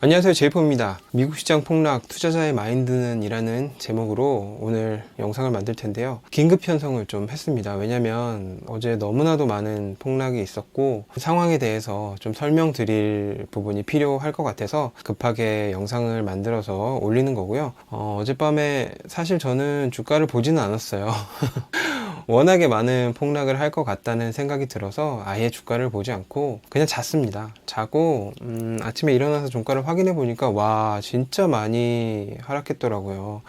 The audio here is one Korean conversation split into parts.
안녕하세요, 제이폼입니다. 미국 시장 폭락, 투자자의 마인드는 이라는 제목으로 오늘 영상을 만들 텐데요. 긴급 편성을 좀 했습니다. 왜냐면 어제 너무나도 많은 폭락이 있었고 상황에 대해서 좀 설명드릴 부분이 필요할 것 같아서 급하게 영상을 만들어서 올리는 거고요. 어젯밤에 사실 저는 주가를 보지는 않았어요. 워낙에 많은 폭락을 할 것 같다는 생각이 들어서 아예 주가를 보지 않고 그냥 잤습니다. 자고 아침에 일어나서 종가를 확인해 보니까 와, 진짜 많이 하락했더라고요.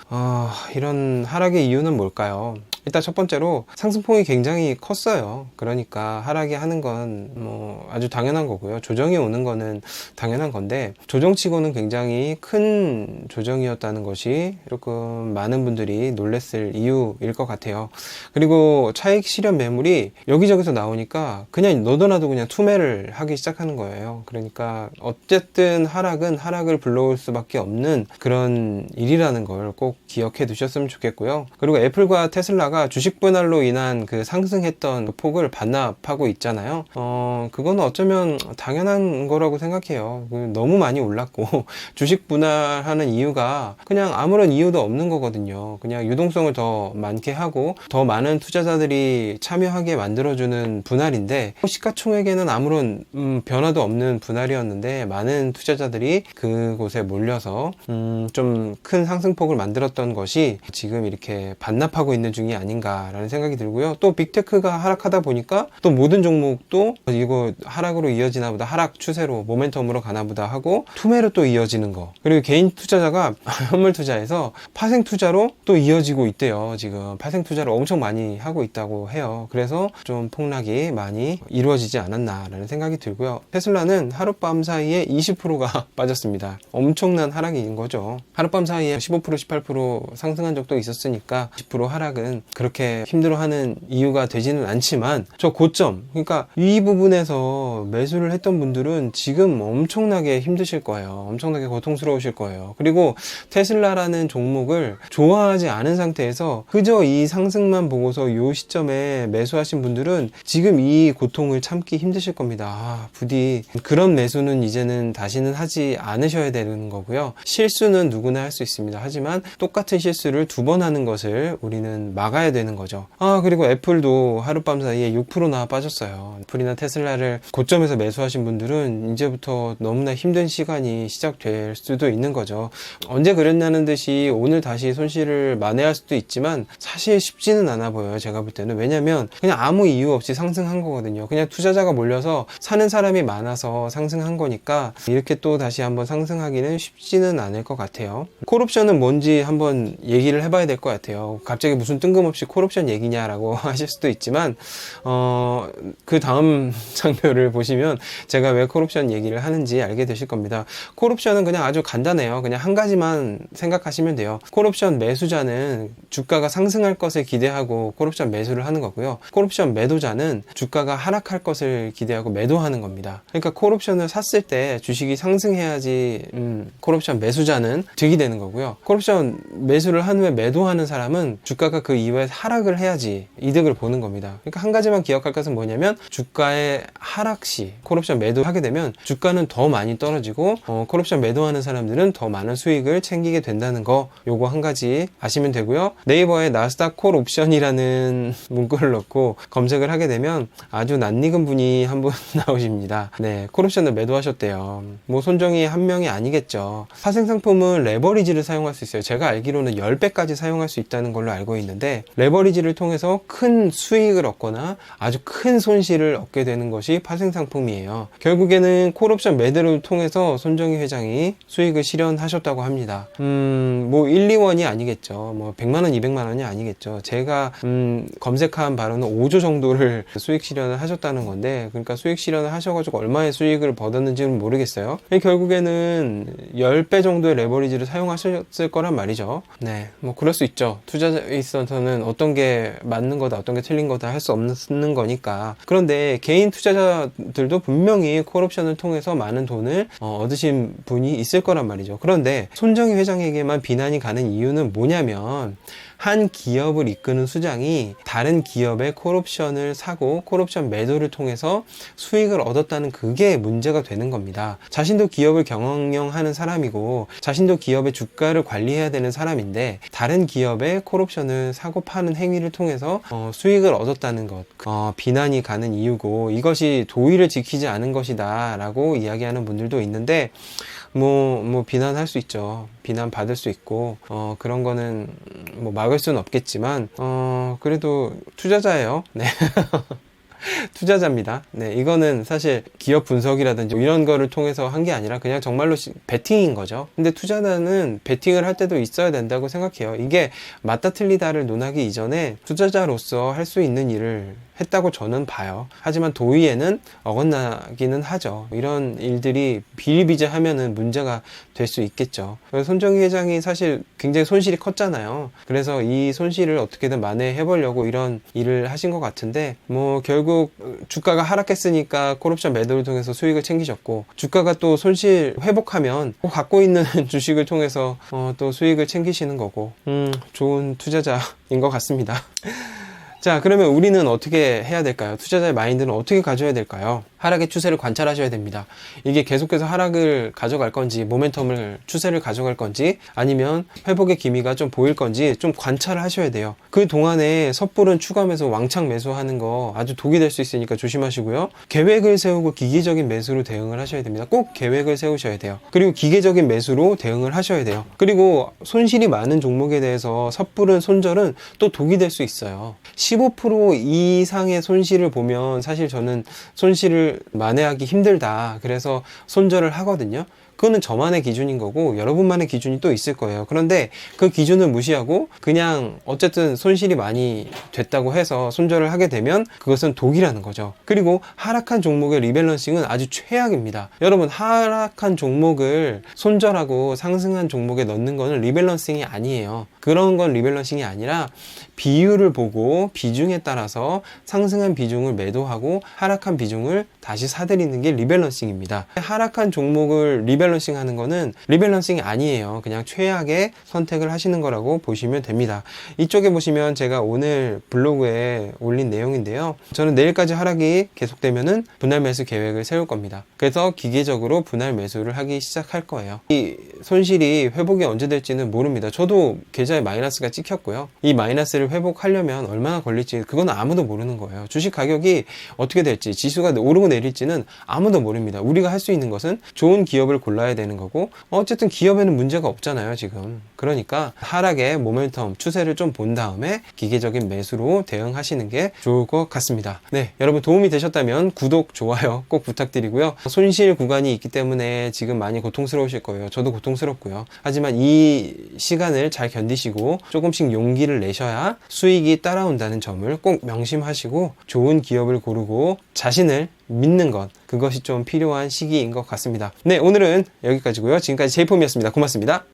이런 하락의 이유는 뭘까요? 일단 첫 번째로 상승폭이 굉장히 컸어요. 그러니까 하락이 하는 건 뭐 아주 당연한 거고요. 조정이 오는 거는 당연한 건데 조정치고는 굉장히 큰 조정이었다는 것이 조금 많은 분들이 놀랬을 이유일 것 같아요. 그리고 차익 실현 매물이 여기저기서 나오니까 그냥 너도나도 그냥 투매를 하기 시작하는 거예요. 그러니까 어쨌든 하락은 하락을 불러올 수밖에 없는 그런 일이라는 걸 꼭 기억해 두셨으면 좋겠고요. 그리고 애플과 테슬라가 주식 분할로 인한 그 상승했던 폭을 반납하고 있잖아요. 그건 어쩌면 당연한 거라고 생각해요. 너무 많이 올랐고 주식 분할하는 이유가 그냥 아무런 이유도 없는 거거든요. 그냥 유동성을 더 많게 하고 더 많은 투자자들이 참여하게 만들어주는 분할인데 시가총액에는 아무런 변화도 없는 분할이었는데 많은 투자자들이 그곳에 몰려서 좀 큰 상승폭을 만들었던 것이 지금 이렇게 반납하고 있는 중이 아닌가라는 생각이 들고요. 또 빅테크가 하락하다 보니까 또 모든 종목도 이거 하락으로 이어지나 보다, 하락 추세로 모멘텀으로 가나 보다 하고 투매로 또 이어지는 거, 그리고 개인 투자자가 현물 투자에서 파생 투자로 또 이어지고 있대요. 지금 파생 투자를 엄청 많이 하고 있다고 해요. 그래서 좀 폭락이 많이 이루어지지 않았나라는 생각이 들고요. 테슬라는 하룻밤 사이에 20%가 빠졌습니다. 엄청난 하락인 거죠. 하룻밤 사이에 15% 18% 상승한 적도 있었으니까 10% 하락은 그렇게 힘들어하는 이유가 되지는 않지만 저 고점, 그러니까 이 부분에서 매수를 했던 분들은 지금 엄청나게 힘드실 거예요. 엄청나게 고통스러우실 거예요. 그리고 테슬라라는 종목을 좋아하지 않은 상태에서 그저 이 상승만 보고서 이 시점에 매수하신 분들은 지금 이 고통을 참기 힘드실 겁니다. 부디 그런 매수는 이제는 다시는 하지 않으셔야 되는 거고요. 실수는 누구나 할 수 있습니다. 하지만 똑같은 실수를 두 번 하는 것을 우리는 막아야 되는 거죠. 그리고 애플도 하룻밤 사이에 6%나 빠졌어요. 애플이나 테슬라를 고점에서 매수하신 분들은 이제부터 너무나 힘든 시간이 시작될 수도 있는 거죠. 언제 그랬냐는 듯이 오늘 다시 손실을 만회할 수도 있지만 사실 쉽지는 않아 보여요. 제가 볼 때는. 왜냐면 그냥 아무 이유 없이 상승한 거거든요. 그냥 투자자가 몰려서 사는 사람이 많아서 상승한 거니까 이렇게 또 다시 한번 상승하기는 쉽지는 않을 것 같아요. 콜옵션은 뭔지 한번 얘기를 해봐야 될 것 같아요. 갑자기 무슨 뜬금없이 콜옵션 얘기냐라고 하실 수도 있지만 그 다음 장면을 보시면 제가 왜 콜옵션 얘기를 하는지 알게 되실 겁니다. 콜옵션은 그냥 아주 간단해요. 그냥 한 가지만 생각하시면 돼요. 콜옵션 매수자는 주가가 상승할 것을 기대하고 콜옵션 매수를 하는 거고요. 콜옵션 매도자는 주가가 하락할 것을 기대하고 매도하는 겁니다. 그러니까 콜옵션을 샀을 때 주식이 상승해야지 콜옵션 매수자는 득이 되는 거고요. 콜옵션 매수를 한 후에 매도하는 사람은 주가가 그 이후에 하락을 해야지 이득을 보는 겁니다. 그러니까 한 가지만 기억할 것은 뭐냐면 주가의 하락 시 콜옵션 매도하게 되면 주가는 더 많이 떨어지고 콜옵션 매도하는 사람들은 더 많은 수익을 챙기게 된다는 거, 요거 한 가지 아시면 되고요. 네이버에 나스닥 콜옵션이라는 문구를 넣고 검색을 하게 되면 아주 낯익은 분이 한 분 나오십니다. 네, 콜옵션을 매도하셨대요. 뭐 손정이 한 명이 아니겠죠. 파생 상품은 레버리지를 사용할 수 있어요. 제가 알기로는 10배까지 사용할 수 있다는 걸로 알고 있는데 레버리지를 통해서 큰 수익을 얻거나 아주 큰 손실을 얻게 되는 것이 파생 상품이에요. 결국에는 콜옵션 매도를 통해서 손정희 회장이 수익을 실현하셨다고 합니다. 뭐 1, 2원이 아니겠죠. 뭐 100만원, 200만원이 아니겠죠. 제가 검색한 바로는 5조 정도를 수익 실현을 하셨다는 건데, 그러니까 수익 실현을 하셔가지고 얼마의 수익을 얻었는지는 모르겠어요. 결국에는 10배 정도의 레버리지를 사용하셨을 거란 말이죠. 네, 뭐 그럴 수 있죠. 투자자에 있어서는 어떤 게 맞는 거다, 어떤 게 틀린 거다 할 수 없는 거니까. 그런데 개인 투자자들도 분명히 콜옵션을 통해서 많은 돈을 얻으신 분이 있을 거란 말이죠. 그런데 손정희 회장에게만 비난이 가는 이유는 뭐냐면 한 기업을 이끄는 수장이 다른 기업의 콜옵션을 사고 콜옵션 매도를 통해서 수익을 얻었다는 그게 문제가 되는 겁니다. 자신도 기업을 경영하는 사람이고 자신도 기업의 주가를 관리해야 되는 사람인데 다른 기업의 콜옵션을 사고 파는 행위를 통해서 수익을 얻었다는 것, 비난이 가는 이유고, 이것이 도의를 지키지 않은 것이다 라고 이야기하는 분들도 있는데, 뭐 비난할 수 있죠. 비난 받을 수 있고, 그런 거는 뭐 막을 수는 없겠지만, 그래도 투자자예요. 네. 투자자입니다. 네, 이거는 사실 기업 분석이라든지 이런 거를 통해서 한 게 아니라 그냥 정말로 베팅인 거죠. 근데 투자자는 베팅을 할 때도 있어야 된다고 생각해요. 이게 맞다 틀리다를 논하기 이전에 투자자로서 할 수 있는 일을 했다고 저는 봐요. 하지만 도의에는 어긋나기는 하죠. 이런 일들이 비일비재하면은 문제가 될 수 있겠죠. 손정희 회장이 사실 굉장히 손실이 컸잖아요. 그래서 이 손실을 어떻게든 만회해보려고 이런 일을 하신 것 같은데, 뭐 결국 주가가 하락했으니까 콜옵션 매도를 통해서 수익을 챙기셨고, 주가가 또 손실 회복하면 갖고 있는 주식을 통해서 또 수익을 챙기시는 거고, 좋은 투자자인 것 같습니다. 자, 그러면 우리는 어떻게 해야 될까요? 투자자의 마인드는 어떻게 가져야 될까요? 하락의 추세를 관찰하셔야 됩니다. 이게 계속해서 하락을 가져갈 건지, 모멘텀을, 추세를 가져갈 건지, 아니면 회복의 기미가 좀 보일 건지 좀 관찰을 하셔야 돼요. 그 동안에 섣부른 추가매수, 왕창 매수하는 거 아주 독이 될 수 있으니까 조심하시고요. 계획을 세우고 기계적인 매수로 대응을 하셔야 됩니다. 꼭 계획을 세우셔야 돼요. 그리고 기계적인 매수로 대응을 하셔야 돼요. 그리고 손실이 많은 종목에 대해서 섣부른 손절은 또 독이 될 수 있어요. 15% 이상의 손실을 보면 사실 저는 손실을 만회하기 힘들다, 그래서 손절을 하거든요. 그거는 저만의 기준인 거고 여러분만의 기준이 또 있을 거예요. 그런데 그 기준을 무시하고 그냥 어쨌든 손실이 많이 됐다고 해서 손절을 하게 되면 그것은 독이라는 거죠. 그리고 하락한 종목의 리밸런싱은 아주 최악입니다. 여러분, 하락한 종목을 손절하고 상승한 종목에 넣는 거는 리밸런싱이 아니에요. 그런 건 리밸런싱이 아니라 비율을 보고 비중에 따라서 상승한 비중을 매도하고 하락한 비중을 다시 사들이는 게 리밸런싱입니다. 하락한 종목을 리밸런싱 하는 거는 리밸런싱이 아니에요. 그냥 최악의 선택을 하시는 거라고 보시면 됩니다. 이쪽에 보시면 제가 오늘 블로그에 올린 내용인데요. 저는 내일까지 하락이 계속되면은 분할 매수 계획을 세울 겁니다. 그래서 기계적으로 분할 매수를 하기 시작할 거예요. 이 손실이 회복이 언제 될지는 모릅니다. 저도 계좌에 마이너스가 찍혔고요. 이 마이너스를 회복하려면 얼마나 걸릴지 그건 아무도 모르는 거예요. 주식 가격이 어떻게 될지, 지수가 오르고 내릴지는 아무도 모릅니다. 우리가 할 수 있는 것은 좋은 기업을 골라야 되는 거고, 어쨌든 기업에는 문제가 없잖아요 지금. 그러니까 하락의 모멘텀 추세를 좀 본 다음에 기계적인 매수로 대응하시는 게 좋을 것 같습니다. 네, 여러분 도움이 되셨다면 구독, 좋아요 꼭 부탁드리고요. 손실 구간이 있기 때문에 지금 많이 고통스러우실 거예요. 저도 고통스럽고요. 하지만 이 시간을 잘 견디시고 조금씩 용기를 내셔야 수익이 따라온다는 점을 꼭 명심하시고 좋은 기업을 고르고 자신을 믿는 것, 그것이 좀 필요한 시기인 것 같습니다. 네, 오늘은 여기까지고요. 지금까지 제이폼이었습니다. 고맙습니다.